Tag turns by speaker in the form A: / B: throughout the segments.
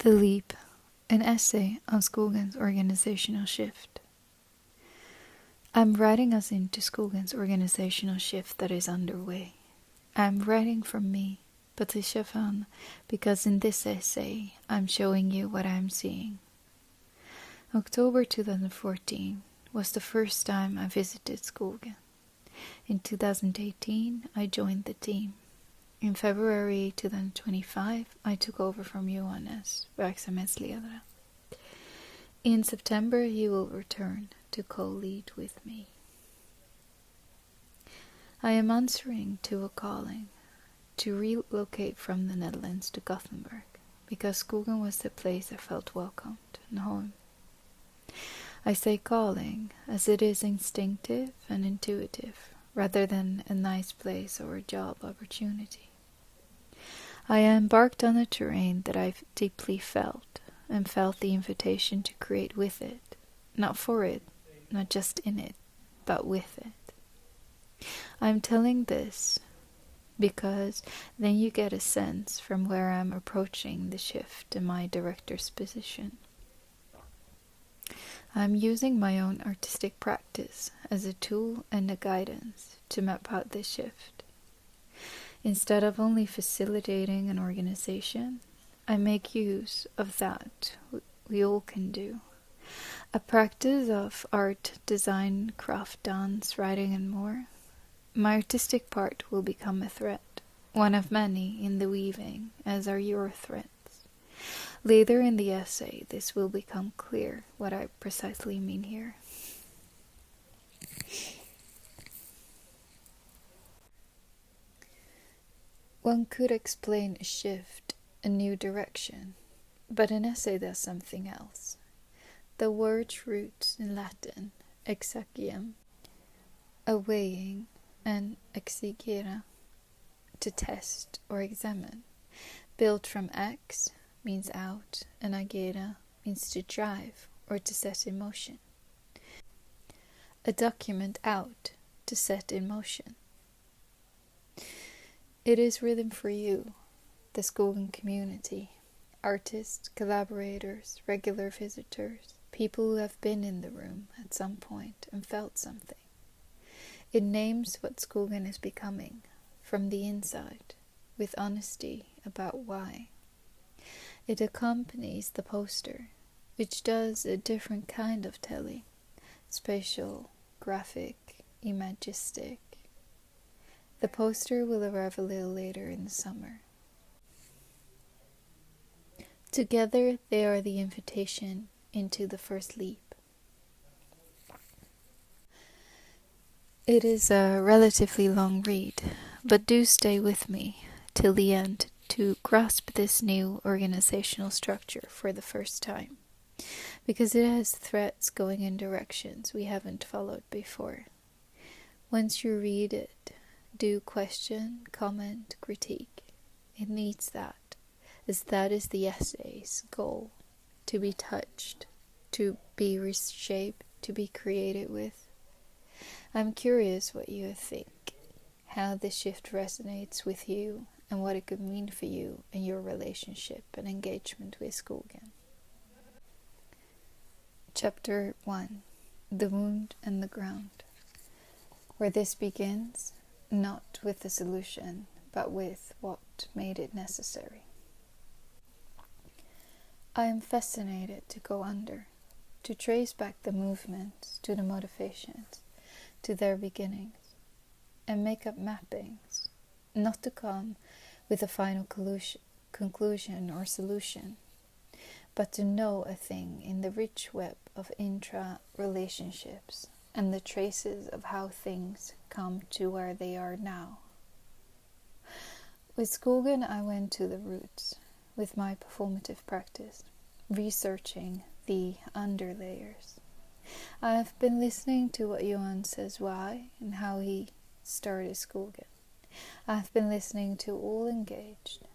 A: The Leap, an essay on Skogen's organizational shift. I'm writing us into Skogen's organizational shift that is underway. I'm writing from me, Patricia Fan, because in this essay I'm showing you what I'm seeing. October 2014 was the first time I visited Skogen. In 2018 I joined the team. In February 2025 I took over from Johannes verksamhetsledare. In September he will return to co-lead with me. I am answering to a calling to relocate from the Netherlands to Gothenburg because Skogen was the place I felt welcomed and home. I say calling as it is instinctive and intuitive rather than a nice place or a job opportunity. I embarked on a terrain that I've deeply felt and felt the invitation to create with it, not for it, not just in it, but with it. I'm telling this because then you get a sense from where I'm approaching the shift in my director's position. I'm using my own artistic practice as a tool and a guidance to map out this shift. Instead of only facilitating an organization, I make use of that we all can do. A practice of art, design, craft, dance, writing and more. My artistic part will become a thread, one of many in the weaving, as are your threads. Later in the essay, this will become clear what I precisely mean here. One could explain a shift, a new direction, but an essay does something else. The word's roots in Latin, exagium, a weighing, and exigere, to test or examine, built from ex, means out, and agere means to drive or to set in motion. A document out, to set in motion. It is written for you, the Skogen community, artists, collaborators, regular visitors, people who have been in the room at some point and felt something. It names what Skogen is becoming, from the inside, with honesty about why. It accompanies the poster, which does a different kind of telling, spatial, graphic, imagistic. The poster will arrive a little later in the summer. Together they are the invitation into the first leap. It is a relatively long read, but do stay with me till the end to grasp this new organizational structure for the first time, because it has threads going in directions we haven't followed before. Once you read it, do question, comment, critique. It needs that, as that is the essay's goal, to be touched, to be reshaped, to be created with. I'm curious what you think, how this shift resonates with you, and what it could mean for you and your relationship and engagement with Skogen. Chapter 1. The Wound and the Ground. Where this begins, not with the solution, but with what made it necessary. I am fascinated to go under, to trace back the movements to the motivations, to their beginnings, and make up mappings, not to come with a final conclusion or solution, but to know a thing in the rich web of intra-relationships and the traces of how things come to where they are now. With Skogen I went to the roots, with my performative practice, researching the underlayers. I have been listening to what Johan says why and how he started Skogen. I have been listening to all engaged.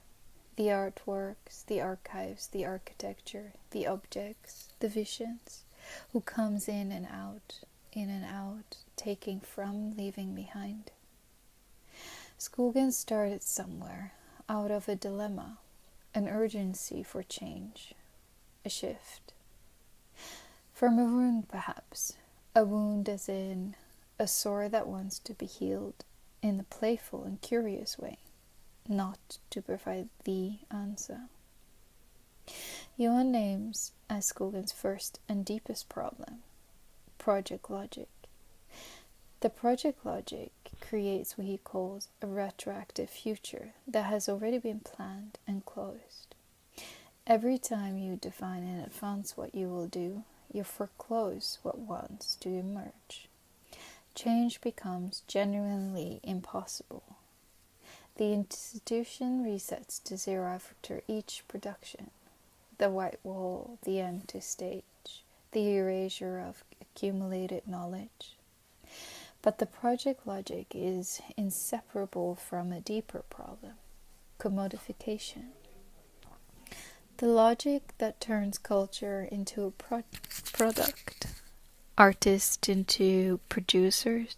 A: The artworks, the archives, the architecture, the objects, the visions, who comes in and out, taking from, leaving behind. Skogen started somewhere, out of a dilemma, an urgency for change, a shift. From a wound, perhaps, a wound as in a sore that wants to be healed in a playful and curious way, not to provide the answer. Johan names as Skogen's first and deepest problem, project logic. The project logic creates what he calls a retroactive future that has already been planned and closed. Every time you define in advance what you will do, you foreclose what wants to emerge. Change becomes genuinely impossible. The institution resets to zero after each production. The white wall, the empty stage, the erasure of accumulated knowledge. But the project logic is inseparable from a deeper problem, commodification. The logic that turns culture into a product, artists into producers,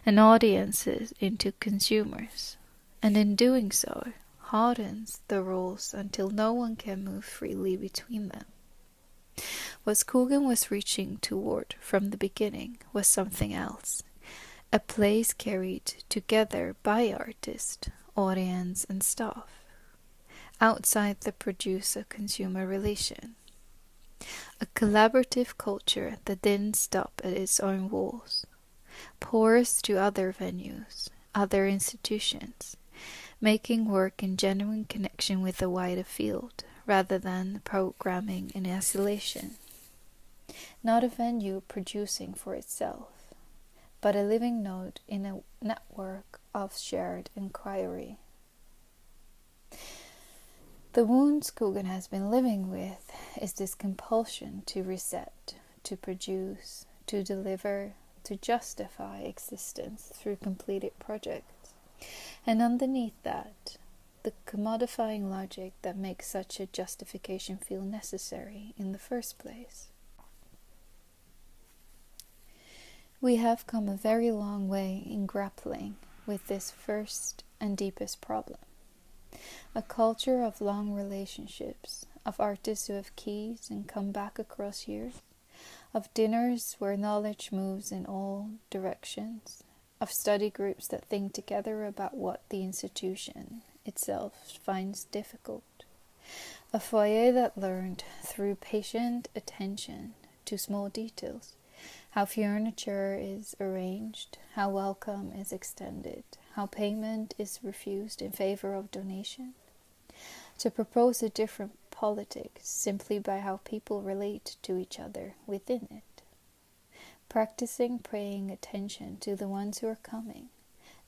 A: and audiences into consumers, and in doing so, hardens the rules until no one can move freely between them. What Skogen was reaching toward from the beginning was something else. A place carried together by artist, audience, and staff, outside the producer-consumer relation. A collaborative culture that didn't stop at its own walls, porous to other venues, other institutions, making work in genuine connection with the wider field, rather than programming in isolation. Not a venue producing for itself, but a living node in a network of shared inquiry. The wound Skogen has been living with is this compulsion to reset, to produce, to deliver, to justify existence through completed projects. And underneath that, the commodifying logic that makes such a justification feel necessary in the first place. We have come a very long way in grappling with this first and deepest problem. A culture of long relationships, of artists who have keys and come back across years, of dinners where knowledge moves in all directions, of study groups that think together about what the institution itself finds difficult, a foyer that learned through patient attention to small details, how furniture is arranged, how welcome is extended, how payment is refused in favor of donation, to propose a different politics simply by how people relate to each other within it. Practicing paying attention to the ones who are coming,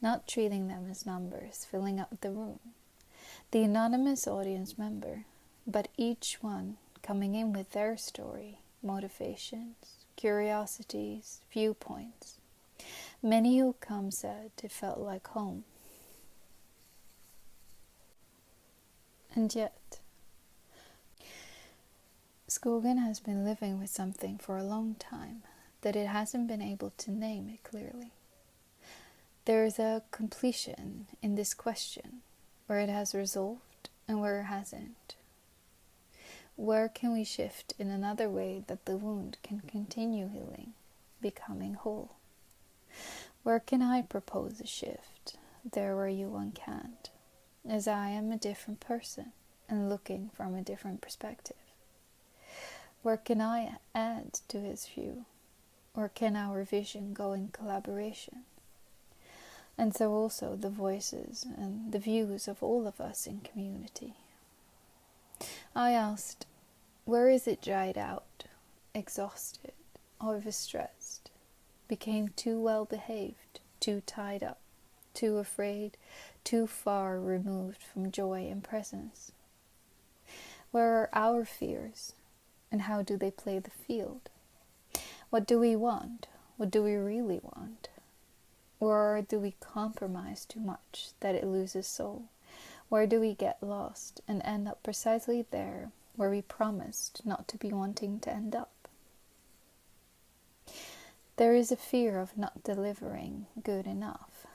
A: not treating them as numbers filling up the room, the anonymous audience member, but each one coming in with their story, motivations, curiosities, viewpoints. Many who come said it felt like home. And yet, Skogen has been living with something for a long time that it hasn't been able to name it clearly. There is a completion in this question, where it has resolved and where it hasn't. Where can we shift in another way that the wound can continue healing, becoming whole? Where can I propose a shift, there where you one can't, as I am a different person and looking from a different perspective? Where can I add to his view? Or can our vision go in collaboration? And so also the voices and the views of all of us in community. I asked, where is it dried out, exhausted, overstressed, became too well behaved, too tied up, too afraid, too far removed from joy and presence? Where are our fears, and how do they play the field? What do we want? What do we really want? Or do we compromise too much that it loses soul? Where do we get lost and end up precisely there where we promised not to be wanting to end up? There is a fear of not delivering good enough.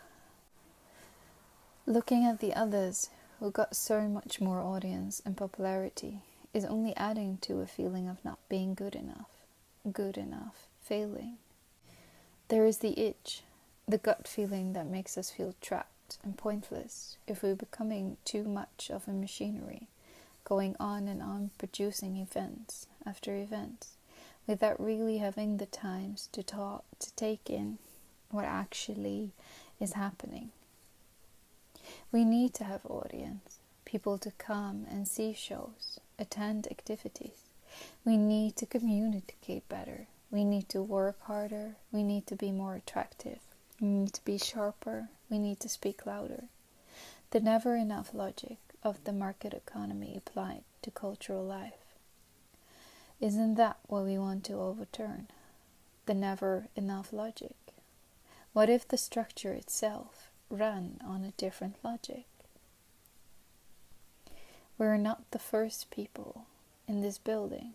A: Looking at the others who got so much more audience and popularity, is only adding to a feeling of not being good enough, failing. There is the itch, the gut feeling that makes us feel trapped and pointless if we're becoming too much of a machinery, going on and on producing events after events, without really having the times to take in what actually is happening. We need to have audience, people to come and see shows, attend activities. We need to communicate better. We need to work harder. We need to be more attractive. We need to be sharper. We need to speak louder. The never enough logic of the market economy applied to cultural life. Isn't that what we want to overturn? The never enough logic? What if the structure itself ran on a different logic? We're not the first people in this building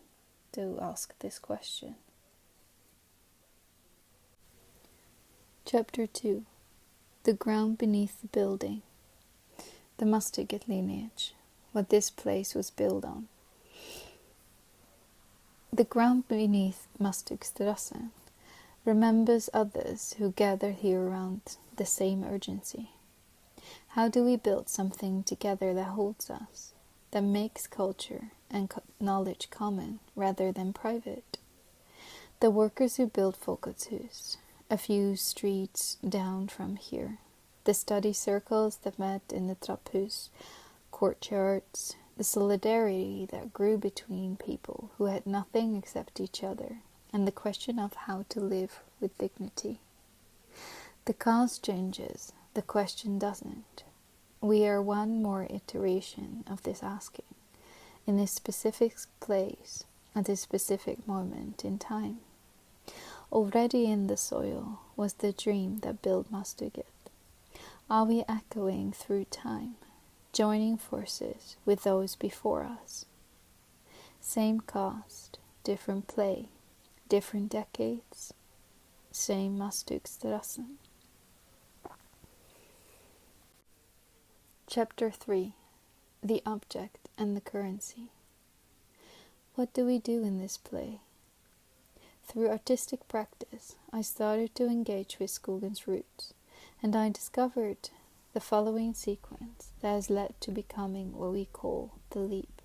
A: to ask this question. Chapter 2. The ground beneath the building. The Mastighet lineage. What this place was built on. The ground beneath Mastigstrassen remembers others who gathered here around the same urgency. How do we build something together that holds us, that makes culture and knowledge common rather than private? The workers who built Folkets Hus, a few streets down from here, the study circles that met in the Trapphus, courtyards, the solidarity that grew between people who had nothing except each other, and the question of how to live with dignity. The cause changes, the question doesn't. We are one more iteration of this asking, in this specific place, at this specific moment in time. Already in the soil was the dream that built Mastighet. Are we echoing through time, joining forces with those before us? Same cast, different play, different decades, same Mastigstrassen. Chapter 3. The object and the currency. What do we do in this play? Through artistic practice, I started to engage with Skogen's roots, and I discovered the following sequence that has led to becoming what we call the leap.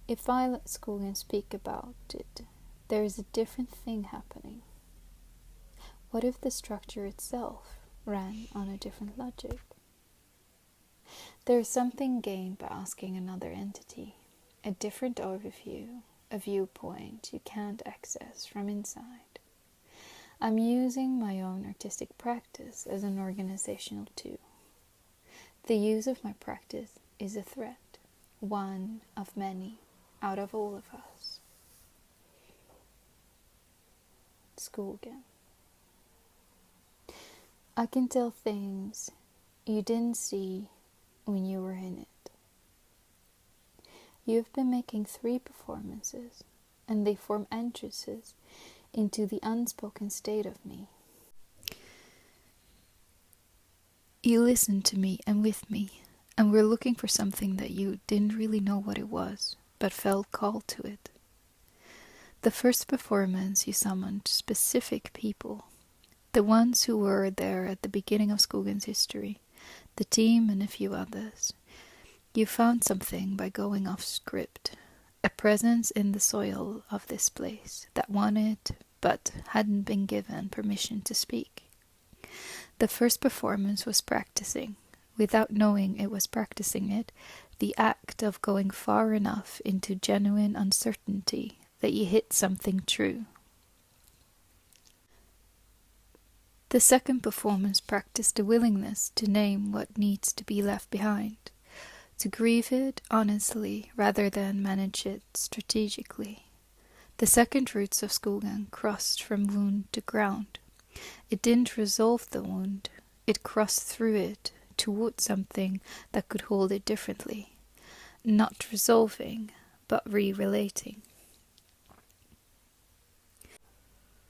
A: If I let Skogen speak about it, there is a different thing happening. What if the structure itself ran on a different logic? There is something gained by asking another entity, a different overview, a viewpoint you can't access from inside. I'm using my own artistic practice as an organizational tool. The use of my practice is a thread, one of many, out of all of us. Skogen. I can tell things you didn't see when you were in it. You have been making 3 performances, and they form entrances into the unspoken state of me. You listened to me and with me, and were looking for something that you didn't really know what it was, but felt called to it. The first performance you summoned specific people, the ones who were there at the beginning of Skogen's history, the team and a few others. You found something by going off script, a presence in the soil of this place that wanted but hadn't been given permission to speak. The first performance was practicing, without knowing it was practicing it, the act of going far enough into genuine uncertainty that you hit something true. The second performance practiced the willingness to name what needs to be left behind, to grieve it honestly rather than manage it strategically. The second roots of Skogen crossed from wound to ground. It didn't resolve the wound, it crossed through it toward something that could hold it differently, not resolving, but re-relating.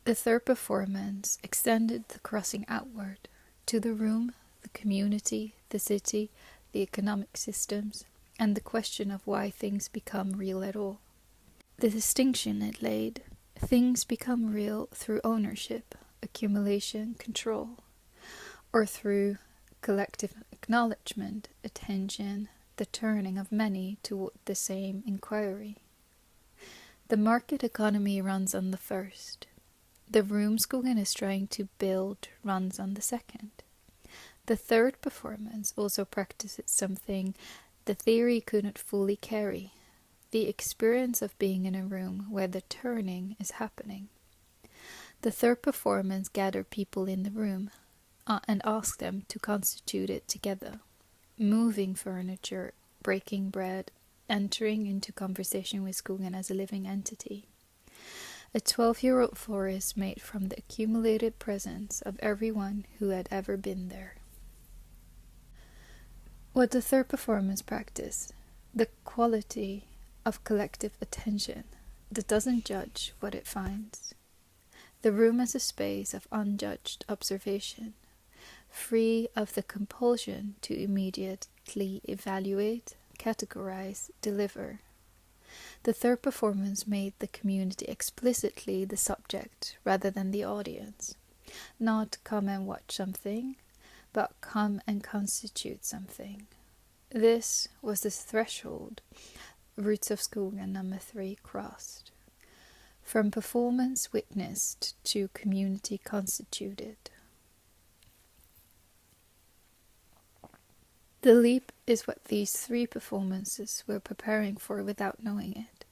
A: The third performance extended the crossing outward, to the room, the community, the city, the economic systems, and the question of why things become real at all. The distinction it laid: things become real through ownership, accumulation, control, or through collective acknowledgement, attention, the turning of many toward the same inquiry. The market economy runs on the first. The room Skogen is trying to build runs on the second. The third performance also practices something the theory couldn't fully carry: the experience of being in a room where the turning is happening. The third performance gathered people in the room and asked them to constitute it together, moving furniture, breaking bread, entering into conversation with Skogen as a living entity. A 12-year-old forest made from the accumulated presence of everyone who had ever been there. What the third performance practiced: the quality of collective attention that doesn't judge what it finds. The room as a space of unjudged observation, free of the compulsion to immediately evaluate, categorize, deliver. The third performance made the community explicitly the subject rather than the audience. Not come and watch something, but come and constitute something. This was the threshold Roots of Skogen number 3 crossed. From performance witnessed to community constituted. The leap is what these 3 performances were preparing for without knowing it.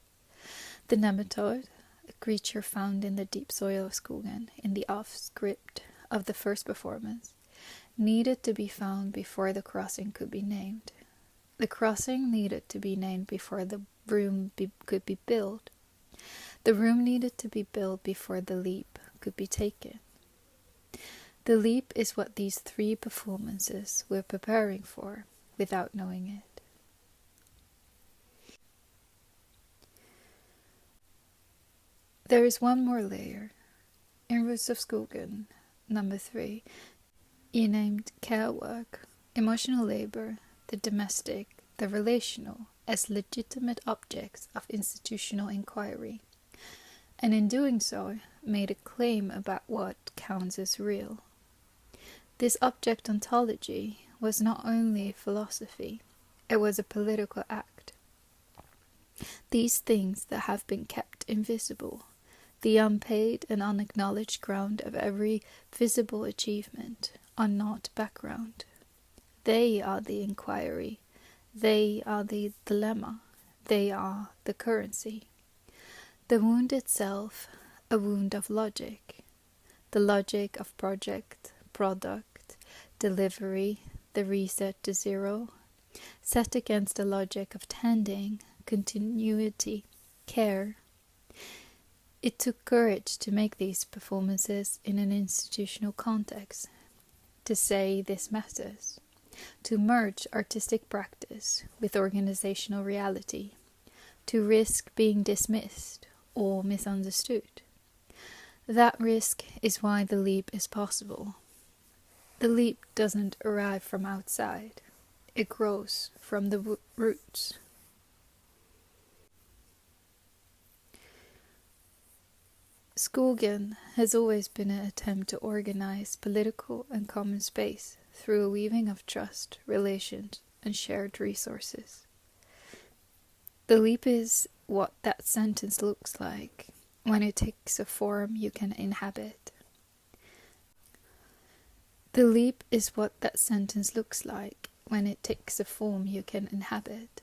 A: The nematode, a creature found in the deep soil of Skogen, in the off-script of the first performance, needed to be found before the crossing could be named. The crossing needed to be named before the room could be built. The room needed to be built before the leap could be taken. The leap is what these 3 performances were preparing for without knowing it. There is one more layer. In Roots of Skogen, number 3, you named care work, emotional labor, the domestic, the relational, as legitimate objects of institutional inquiry, and in doing so made a claim about what counts as real. This object ontology was not only philosophy, it was a political act. These things that have been kept invisible, the unpaid and unacknowledged ground of every visible achievement, are not background. They are the inquiry, they are the dilemma, they are the currency. The wound itself, a wound of logic, the logic of project, product, delivery, the reset to zero, set against the logic of tending, continuity, care. It took courage to make these performances in an institutional context, to say this matters, to merge artistic practice with organizational reality, to risk being dismissed or misunderstood. That risk is why the leap is possible. The leap doesn't arrive from outside. It grows from the roots. Skogen has always been an attempt to organize political and common space through a weaving of trust, relations, and shared resources. The leap is what that sentence looks like when it takes a form you can inhabit. The leap is what that sentence looks like when it takes a form you can inhabit.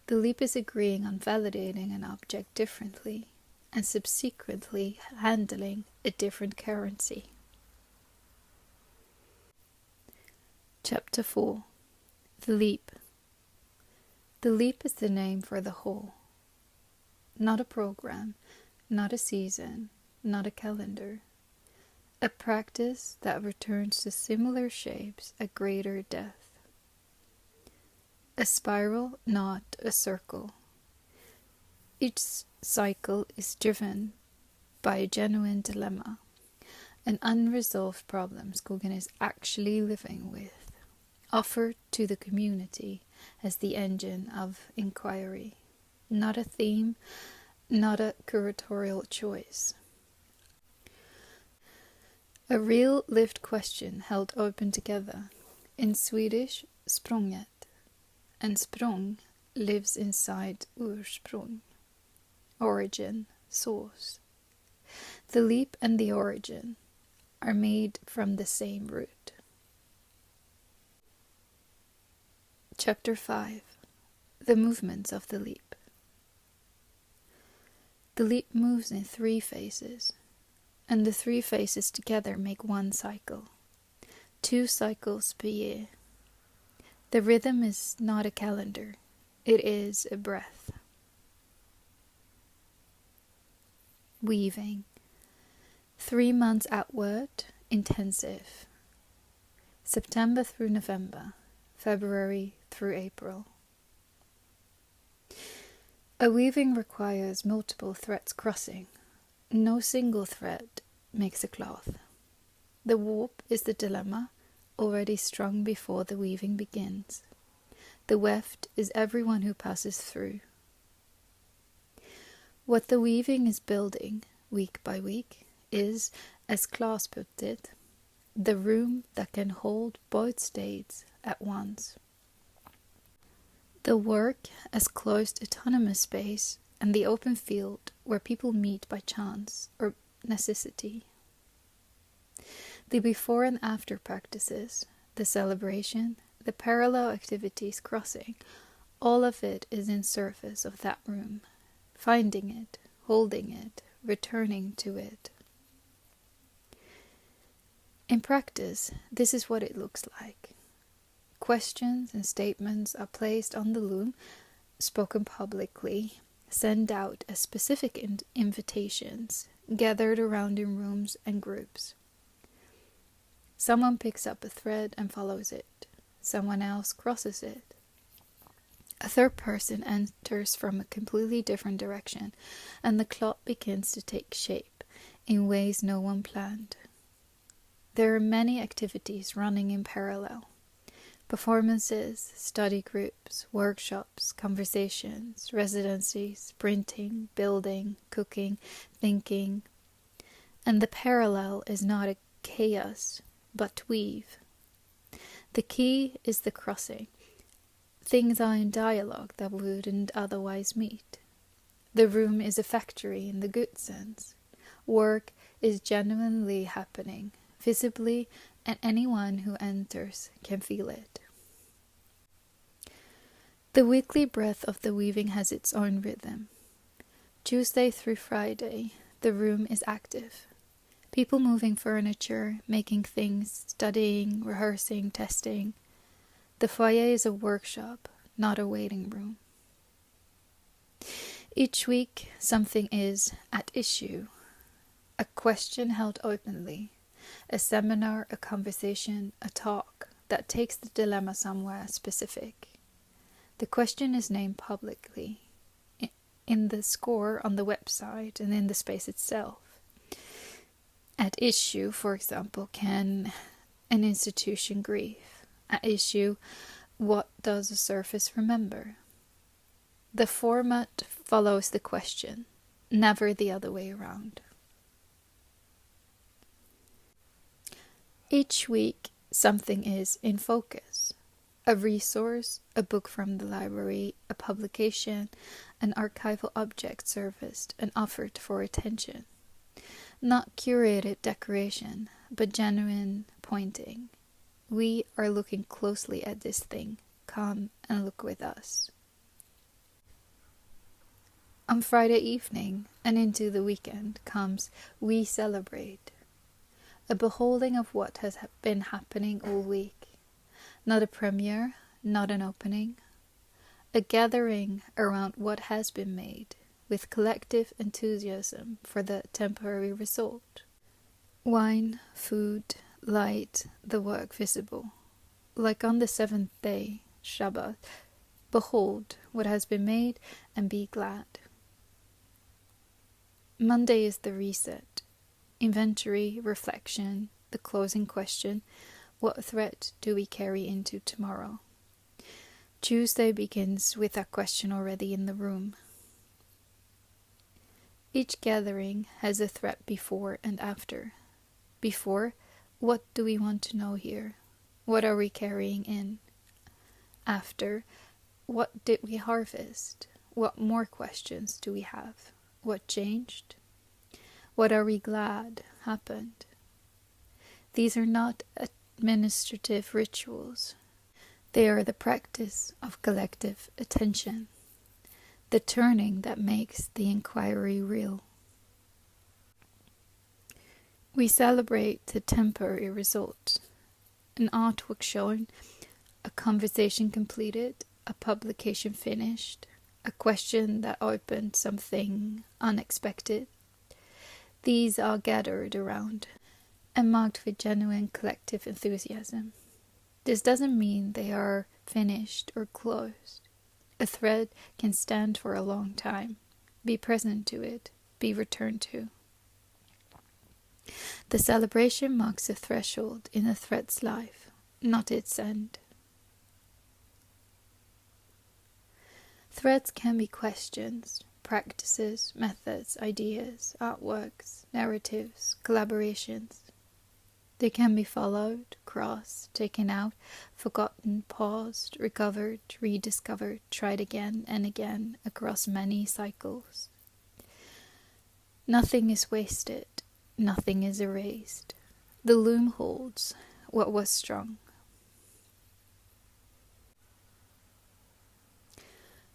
A: The leap is agreeing on validating an object differently and subsequently handling a different currency. Chapter 4. The Leap. The leap is the name for the whole. Not a program, not a season, not a calendar. A practice that returns to similar shapes at greater depth. A spiral, not a circle. Each cycle is driven by a genuine dilemma, an unresolved problem Skogen is actually living with, offered to the community as the engine of inquiry, not a theme, not a curatorial choice. A real lived question held open together, in Swedish språnget, and språng lives inside ursprung, origin, source. The leap and the origin are made from the same root. Chapter 5. The movements of the leap. The leap moves in 3 phases, and the 3 phases together make 1 cycle. 2 cycles per year. The rhythm is not a calendar, it is a breath. Weaving. 3 months outward, intensive. September through November, February through April. A weaving requires multiple threads crossing. No single thread makes a cloth. The warp is the dilemma, already strung before the weaving begins. The weft is everyone who passes through. What the weaving is building, week by week, is, as Claes put it, the room that can hold both states at once. The work as closed autonomous space and the open field where people meet by chance or necessity. The before and after practices, the celebration, the parallel activities crossing, all of it is in surface of that room, finding it, holding it, returning to it. In practice, this is what it looks like. Questions and statements are placed on the loom, spoken publicly, sent out as specific invitations, gathered around in rooms and groups. Someone picks up a thread and follows it. Someone else crosses it. A third person enters from a completely different direction, and the cloth begins to take shape in ways no one planned. There are many activities running in parallel. Performances, study groups, workshops, conversations, residencies, printing, building, cooking, thinking. And the parallel is not a chaos, but weave. The key is the crossing. Things are in dialogue that wouldn't otherwise meet. The room is a factory in the good sense. Work is genuinely happening, visibly, and anyone who enters can feel it. The weekly breath of the weaving has its own rhythm. Tuesday through Friday, the room is active. People moving furniture, making things, studying, rehearsing, testing. The foyer is a workshop, not a waiting room. Each week, something is at issue. A question held openly. A seminar, a conversation, a talk that takes the dilemma somewhere specific. The question is named publicly, in the score on the website and in the space itself. At issue, for example, can an institution grieve? At issue, what does a surface remember? The format follows the question, never the other way around. Each week, something is in focus. A resource, a book from the library, a publication, an archival object serviced and offered for attention. Not curated decoration, but genuine pointing. We are looking closely at this thing. Come and look with us. On Friday evening and into the weekend comes We Celebrate. A beholding of what has been happening all week. Not a premiere, not an opening. A gathering around what has been made, with collective enthusiasm for the temporary result. Wine, food, light, the work visible. Like on the 7th day, Shabbat, behold what has been made and be glad. Monday is the reset. Inventory, reflection, the closing question. What threat do we carry into tomorrow? Tuesday begins with that question already in the room. Each gathering has a threat before and after. Before, what do we want to know here? What are we carrying in? After, what did we harvest? What more questions do we have? What changed? What are we glad happened? These are not administrative rituals. They are the practice of collective attention, the turning that makes the inquiry real. We celebrate the temporary result, an artwork shown, a conversation completed, a publication finished, a question that opened something unexpected. These are gathered around and marked with genuine collective enthusiasm. This doesn't mean they are finished or closed. A thread can stand for a long time, be present to it, be returned to. The celebration marks a threshold in a thread's life, not its end. Threads can be questions, practices, methods, ideas, artworks, narratives, collaborations. They can be followed, crossed, taken out, forgotten, paused, recovered, rediscovered, tried again and again across many cycles. Nothing is wasted, nothing is erased. The loom holds what was strung.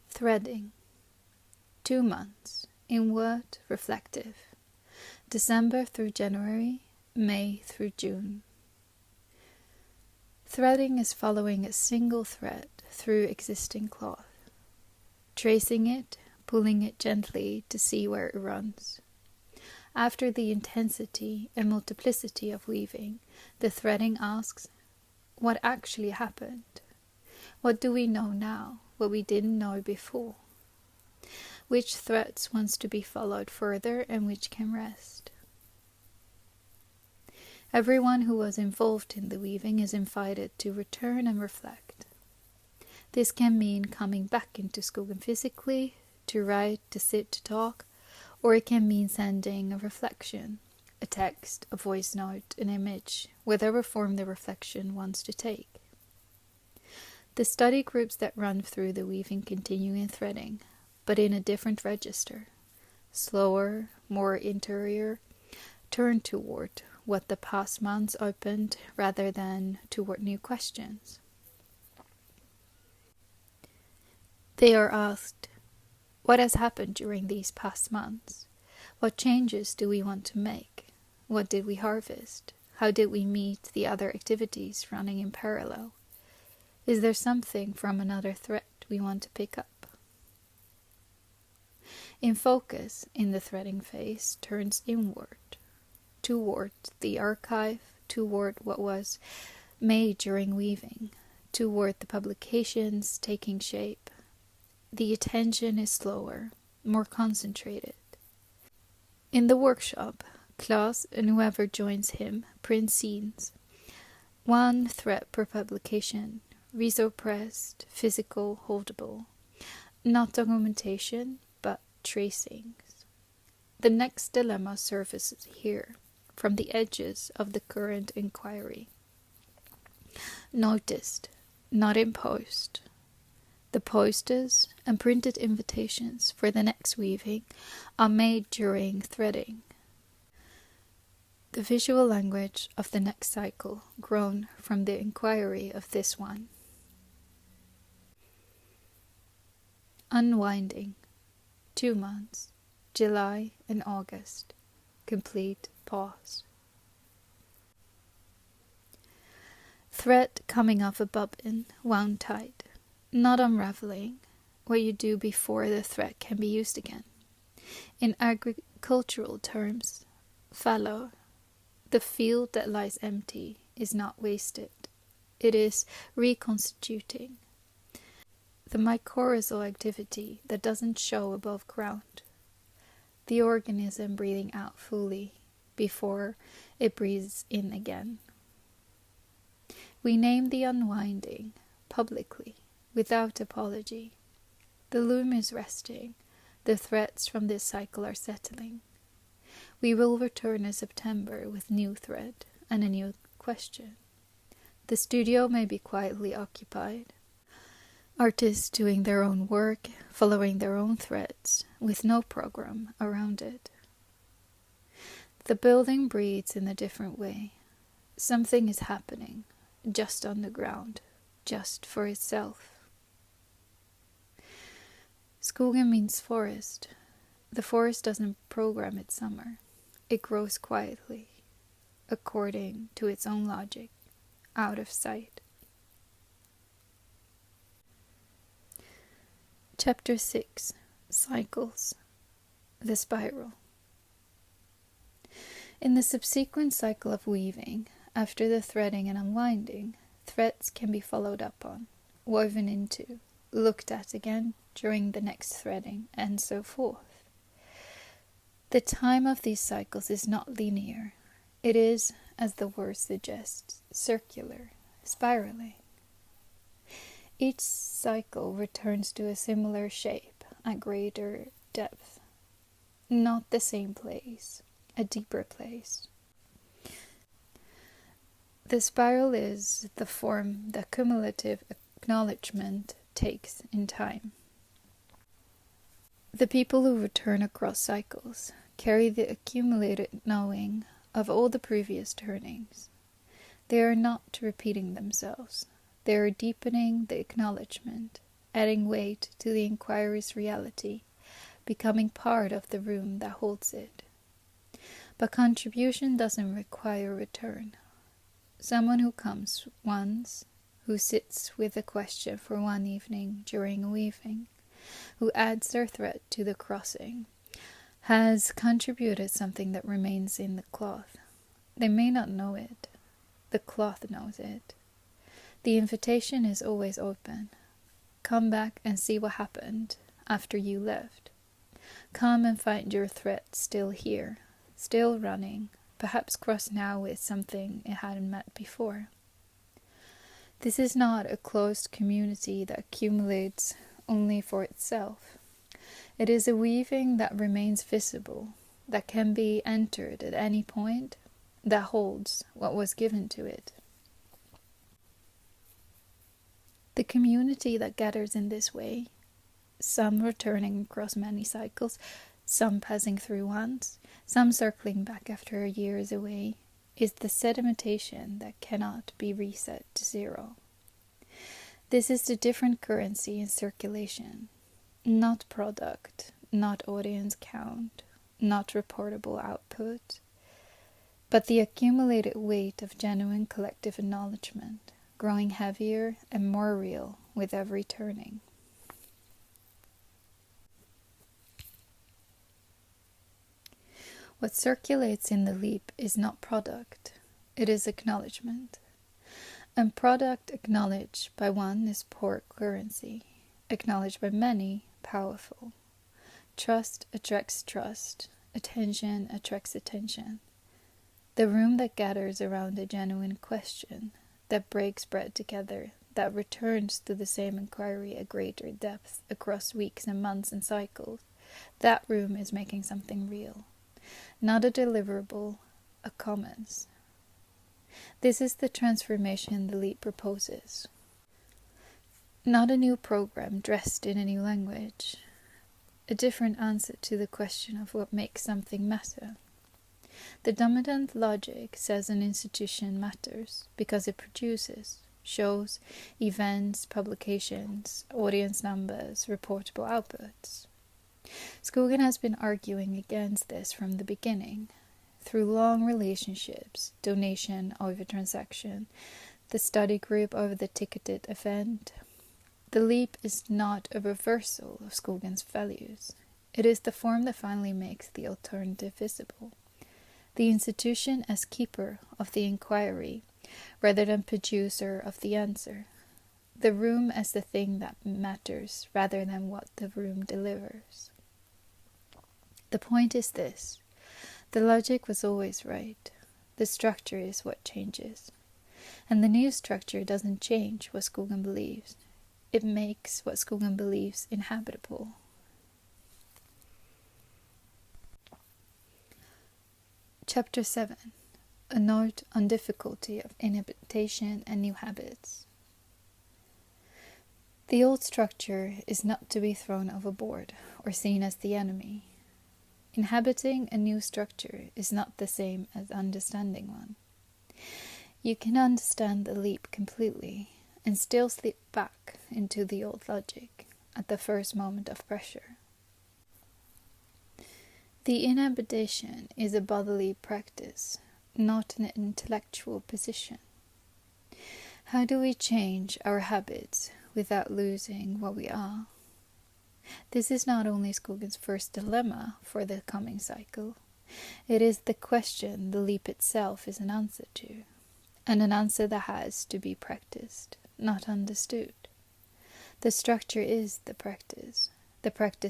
A: Threading. 2 months. Inward, reflective. December through January, May through June. Threading is following a single thread through existing cloth, tracing it, pulling it gently to see where it runs. After the intensity and multiplicity of weaving, the threading asks, what actually happened? What do we know now, what we didn't know before? Which threads wants to be followed further and which can rest? Everyone who was involved in the weaving is invited to return and reflect. This can mean coming back into Skogen physically, to write, to sit, to talk, or it can mean sending a reflection, a text, a voice note, an image, whatever form the reflection wants to take. The study groups that run through the weaving continue in threading, but in a different register, slower, more interior, turn toward what the past months opened rather than toward new questions. They are asked, what has happened during these past months? What changes do we want to make? What did we harvest? How did we meet the other activities running in parallel? Is there something from another thread we want to pick up? In focus, in the threading phase, turns inward, toward the archive, toward what was made during weaving, toward the publications taking shape. The attention is slower, more concentrated. In the workshop, Claes and whoever joins him print scenes. 1 thread per publication, resopressed, physical, holdable. Not documentation, but tracings. The next dilemma surfaces here, from the edges of the current inquiry. Noticed, not imposed. The posters and printed invitations for the next weaving are made during threading. The visual language of the next cycle grown from the inquiry of this one. Unwinding. 2 months. July and August. Complete pause. Thread coming off a bobbin, wound tight. Not unraveling. What you do before the thread can be used again. In agricultural terms, fallow. The field that lies empty is not wasted. It is reconstituting. The mycorrhizal activity that doesn't show above ground. The organism breathing out fully before it breathes in again. We name the unwinding, publicly, without apology. The loom is resting, the threads from this cycle are settling. We will return in September with new thread and a new question. The studio may be quietly occupied. Artists doing their own work, following their own threads, with no program around it. The building breathes in a different way. Something is happening, just on the ground, just for itself. Skogen means forest. The forest doesn't program its summer. It grows quietly, according to its own logic, out of sight. Chapter 6. Cycles. The Spiral. In the subsequent cycle of weaving, after the threading and unwinding, threads can be followed up on, woven into, looked at again during the next threading, and so forth. The time of these cycles is not linear. It is, as the word suggests, circular, spiraling. Each cycle returns to a similar shape at greater depth. Not the same place, a deeper place. The spiral is the form the cumulative acknowledgement takes in time. The people who return across cycles carry the accumulated knowing of all the previous turnings. They are not repeating themselves. They are deepening the acknowledgement, adding weight to the inquiry's reality, becoming part of the room that holds it. But contribution doesn't require return. Someone who comes once, who sits with a question for one evening during a weaving, who adds their thread to the crossing, has contributed something that remains in the cloth. They may not know it. The cloth knows it. The invitation is always open. Come back and see what happened after you left. Come and find your thread still here, still running, perhaps crossed now with something it hadn't met before. This is not a closed community that accumulates only for itself. It is a weaving that remains visible, that can be entered at any point, that holds what was given to it. The community that gathers in this way, some returning across many cycles, some passing through once, some circling back after a year is away, is the sedimentation that cannot be reset to zero. This is the different currency in circulation, not product, not audience count, not reportable output, but the accumulated weight of genuine collective acknowledgement, growing heavier and more real with every turning. What circulates in the leap is not product, it is acknowledgement. And product acknowledged by one is poor currency, acknowledged by many, powerful. Trust attracts trust, attention attracts attention. The room that gathers around a genuine question, that breaks bread together, that returns to the same inquiry at greater depth across weeks and months and cycles, that room is making something real. Not a deliverable, a commons. This is the transformation the leap proposes. Not a new program dressed in a new language. A different answer to the question of what makes something matter. The dominant logic says an institution matters because it produces, shows, events, publications, audience numbers, reportable outputs. Skogen has been arguing against this from the beginning, through long relationships, donation over transaction, the study group over the ticketed event. The leap is not a reversal of Skogen's values. It is the form that finally makes the alternative visible. The institution as keeper of the inquiry, rather than producer of the answer. The room as the thing that matters, rather than what the room delivers. The point is this. The logic was always right. The structure is what changes. And the new structure doesn't change what Skogen believes. It makes what Skogen believes inhabitable. Chapter 7. A note on difficulty of inhabitation and new habits. The old structure is not to be thrown overboard or seen as the enemy. Inhabiting a new structure is not the same as understanding one. You can understand the leap completely and still slip back into the old logic at the first moment of pressure. The inhabitation is a bodily practice, not an intellectual position. How do we change our habits without losing what we are? This is not only Skogen's first dilemma for the coming cycle, it is the question the leap itself is an answer to, and an answer that has to be practiced, not understood. The structure is the practice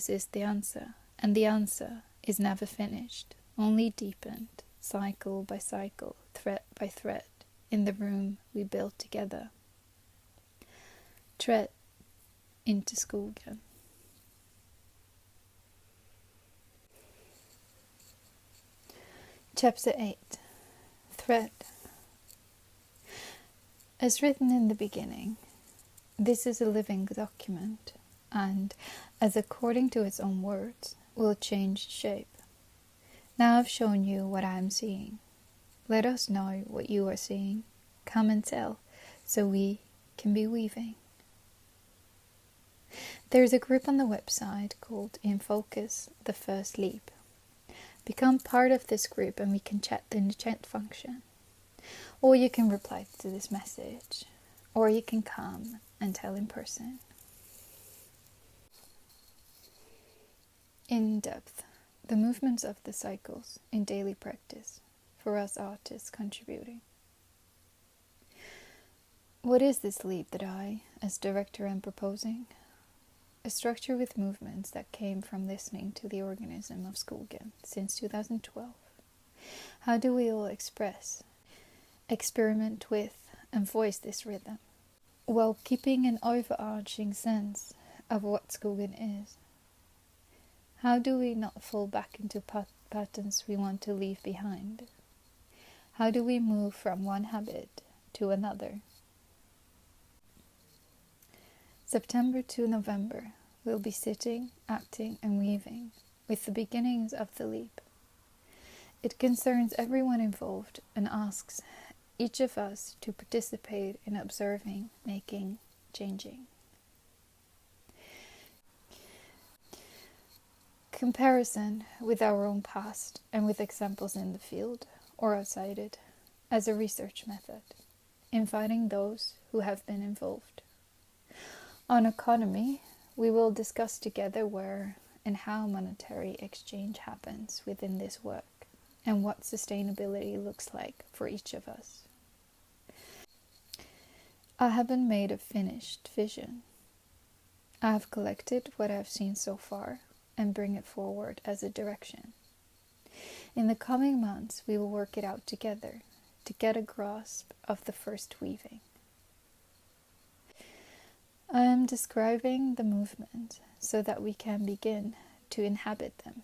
A: is the answer, and the answer is never finished, only deepened, cycle by cycle, thread by thread, in the room we built together. Tread into Skogen. Chapter 8. Thread. As written in the beginning, this is a living document, and, as according to its own words, will change shape. Now I've shown you what I am seeing. Let us know what you are seeing. Come and tell, so we can be weaving. There's a group on the website called In Focus, The First Leap. Become part of this group and we can chat in the chat function. Or you can reply to this message. Or you can come and tell in person. In depth, the movements of the cycles in daily practice for us artists contributing. What is this leap that I, as director, am proposing? A structure with movements that came from listening to the organism of Skogen since 2012. How do we all express, experiment with, and voice this rhythm, while keeping an overarching sense of what Skogen is? How do we not fall back into patterns we want to leave behind? How do we move from one habit to another? September to November, we'll be sitting, acting and weaving with the beginnings of the leap. It concerns everyone involved and asks each of us to participate in observing, making, changing. Comparison with our own past and with examples in the field or outside it as a research method, inviting those who have been involved. On economy, we will discuss together where and how monetary exchange happens within this work and what sustainability looks like for each of us. I haven't made a finished vision. I have collected what I have seen so far and bring it forward as a direction. In the coming months, we will work it out together to get a grasp of the first weaving. I am describing the movement so that we can begin to inhabit them.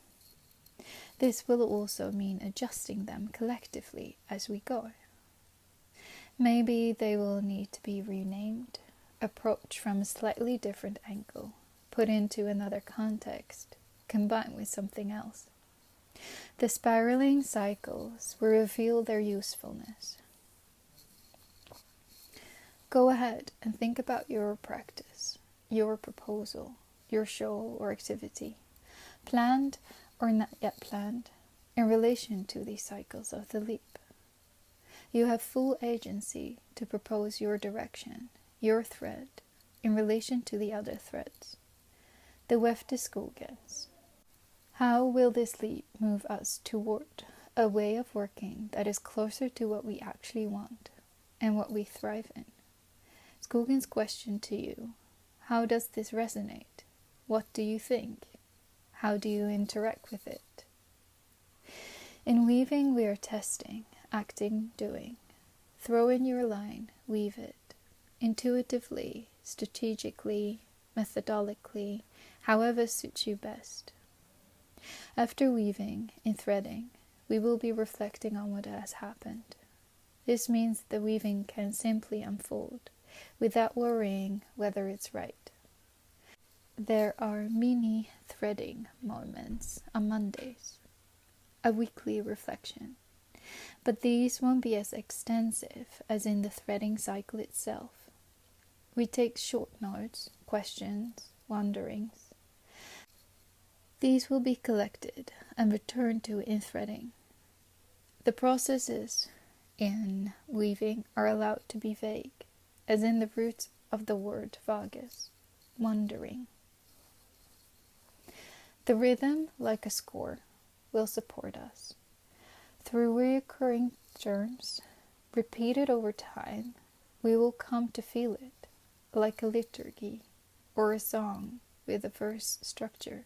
A: This will also mean adjusting them collectively as we go. Maybe they will need to be renamed, approached from a slightly different angle, put into another context, combined with something else. The spiraling cycles will reveal their usefulness. Go ahead and think about your practice, your proposal, your show or activity, planned or not yet planned, in relation to these cycles of the leap. You have full agency to propose your direction, your thread, in relation to the other threads. The Wefte Skogens. How will this leap move us toward a way of working that is closer to what we actually want and what we thrive in? Skogen's question to you: how does this resonate? What do you think? How do you interact with it? In weaving, we are testing, acting, doing. Throw in your line, weave it, intuitively, strategically, methodically, however suits you best. After weaving and threading, we will be reflecting on what has happened. This means the weaving can simply unfold, without worrying whether it's right. There are mini threading moments on Mondays, a weekly reflection, but these won't be as extensive as in the threading cycle itself. We take short notes, questions, wonderings. These will be collected and returned to in threading. The processes in weaving are allowed to be vague, as in the roots of the word vagus, wondering. The rhythm, like a score, will support us. Through recurring terms, repeated over time, we will come to feel it, like a liturgy or a song with a verse structure.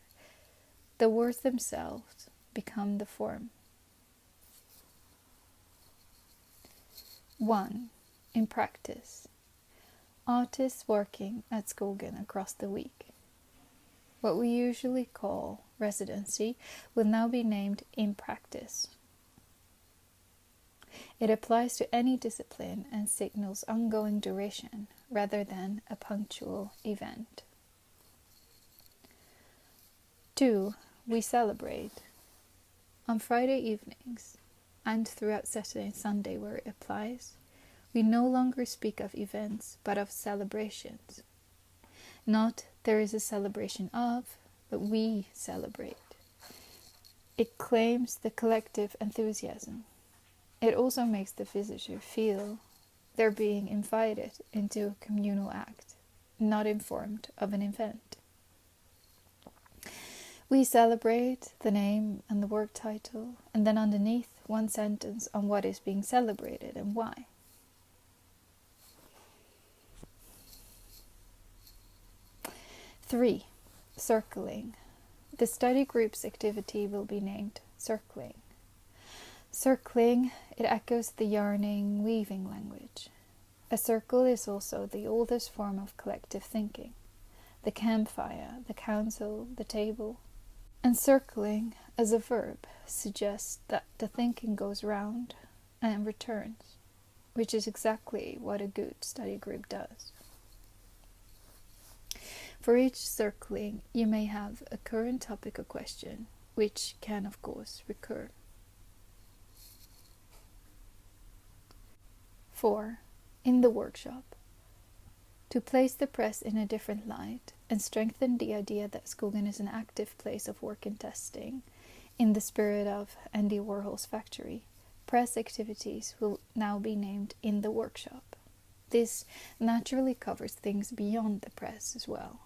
A: The words themselves become the form. 1. In practice. Artists working at Skogen across the week. What we usually call residency will now be named in practice. It applies to any discipline and signals ongoing duration rather than a punctual event. 2. We celebrate. On Friday evenings, and throughout Saturday and Sunday where it applies, we no longer speak of events but of celebrations. Not there is a celebration of, but we celebrate. It claims the collective enthusiasm. It also makes the visitor feel they're being invited into a communal act, not informed of an event. We celebrate the name and the work title, and then underneath one sentence on what is being celebrated and why. Three, circling. The study group's activity will be named circling. Circling, it echoes the yarning, weaving language. A circle is also the oldest form of collective thinking. The campfire, the council, the table. And circling, as a verb, suggests that the thinking goes round and returns, which is exactly what a good study group does. For each circling, you may have a current topic or question, which can, of course, recur. 4. In the workshop. To place the press in a different light and strengthen the idea that Skogen is an active place of work and testing, in the spirit of Andy Warhol's factory, press activities will now be named in the workshop. This naturally covers things beyond the press as well.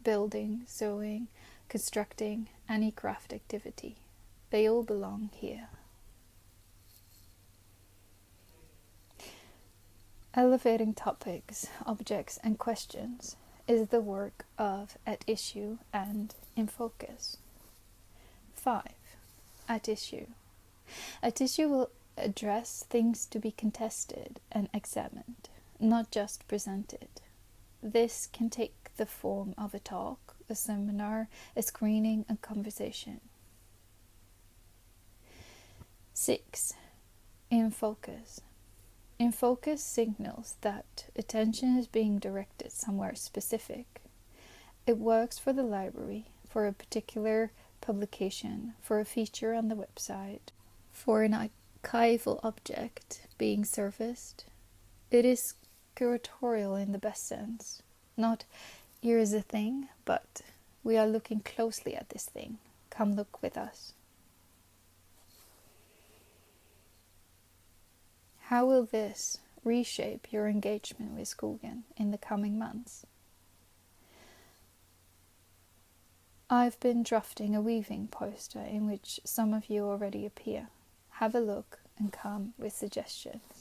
A: Building, sewing, constructing, any craft activity. They all belong here. Elevating topics, objects, and questions is the work of At Issue and In Focus. 5. At Issue. At Issue will address things to be contested and examined, not just presented. This can take the form of a talk, a seminar, a screening, a conversation. 6. In Focus. In Focus signals that attention is being directed somewhere specific. It works for the library, for a particular publication, for a feature on the website, for an archival object being surfaced. It is curatorial in the best sense. Not, here is a thing, but we are looking closely at this thing. Come look with us. How will this reshape your engagement with Skogen in the coming months? I've been drafting a weaving poster in which some of you already appear. Have a look and come with suggestions.